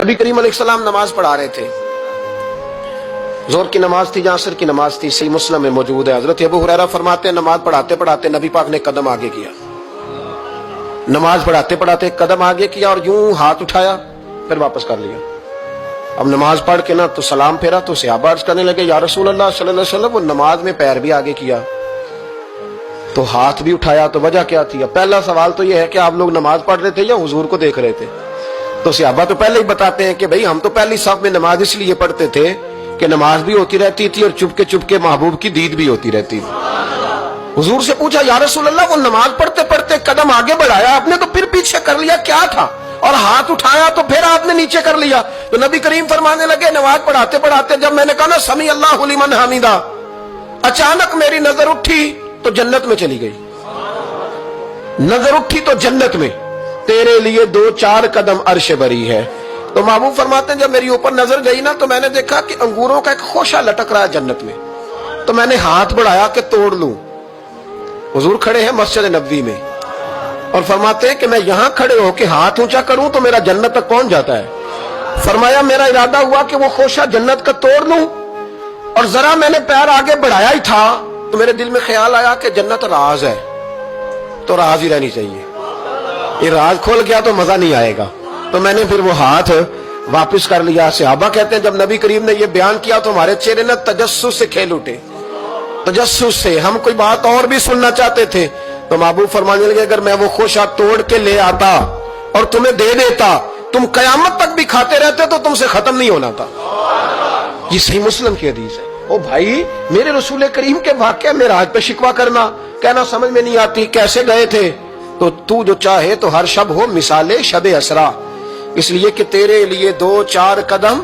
نبی کریم علیہ السلام نماز پڑھا رہے تھے، ظہر کی نماز تھی، عصر کی نماز تھی، صحیح مسلم میں موجود ہے۔ حضرت ابو ہریرہ فرماتے ہیں نماز پڑھاتے پڑھاتے نبی پاک نے قدم آگے کیا، نماز پڑھاتے پڑھاتے قدم آگے کیا اور یوں ہاتھ اٹھایا پھر واپس کر لیا۔ اب نماز پڑھ کے نا تو سلام پھیرا تو صحابہ عرض کرنے لگے یا رسول اللہ صلی اللہ علیہ وسلم، وہ نماز میں پیر بھی آگے کیا تو ہاتھ بھی اٹھایا، تو وجہ کیا تھی؟ پہلا سوال تو یہ ہے کہ آپ لوگ نماز پڑھ رہے تھے یا حضور کو دیکھ رہے تھے؟ تو صحابہ تو پہلے ہی بتاتے ہیں کہ بھئی ہم تو پہلی صف میں نماز اس لیے پڑھتے تھے کہ نماز بھی ہوتی رہتی تھی اور چپ کے محبوب کی دید بھی ہوتی رہتی تھی۔ حضور سے پوچھا یا رسول اللہ، وہ نماز پڑھتے پڑھتے قدم آگے بڑھایا آپ نے تو پھر پیچھے کر لیا، کیا تھا؟ اور ہاتھ اٹھایا تو پھر آپ نے نیچے کر لیا۔ تو نبی کریم فرمانے لگے نماز پڑھاتے پڑھاتے جب میں نے کہا نا سمی اللہ لمن حمیدہ، اچانک میری نظر اٹھی تو جنت میں چلی گئی، نظر اٹھی تو جنت میں، تیرے لیے 2-4 قدم عرش بری ہے۔ تو محبوب فرماتے ہیں جب میری اوپر نظر گئی نا تو میں نے دیکھا کہ انگوروں کا ایک خوشہ لٹک رہا ہے جنت میں، تو میں نے ہاتھ بڑھایا کہ توڑ لوں۔ حضور کھڑے ہیں مسجد نبوی میں اور فرماتے ہیں کہ میں یہاں کھڑے ہو کے ہاتھ اونچا کروں تو میرا جنت تک پہنچ جاتا ہے۔ فرمایا میرا ارادہ ہوا کہ وہ خوشہ جنت کا توڑ لوں، اور ذرا میں نے پیر آگے بڑھایا ہی تھا تو میرے دل میں خیال آیا کہ جنت راز ہے تو راز ہی رہنی چاہیے، یہ راز کھول گیا تو مزہ نہیں آئے گا، تو میں نے پھر وہ ہاتھ واپس کر لیا۔ صحابہ کہتے ہیں جب نبی کریم نے یہ بیان کیا تو ہمارے چہرے نے تجسس سے کھیل اٹھے، تجسس سے ہم کوئی بات اور بھی سننا چاہتے تھے۔ تو محبوب فرمانے لگے اگر میں وہ خوشہ توڑ کے لے آتا اور تمہیں دے دیتا تم قیامت تک بھی کھاتے رہتے تو تم سے ختم نہیں ہونا تھا۔ یہ صحیح مسلم کی حدیث ہے۔ او بھائی میرے رسول کریم کے واقعہ معراج پہ شکوہ کرنا، کہنا سمجھ میں نہیں آتی کیسے گئے تھے، تو جو چاہے تو ہر شب ہو مثال شب اسرا، اس لیے کہ تیرے لیے 2-4 قدم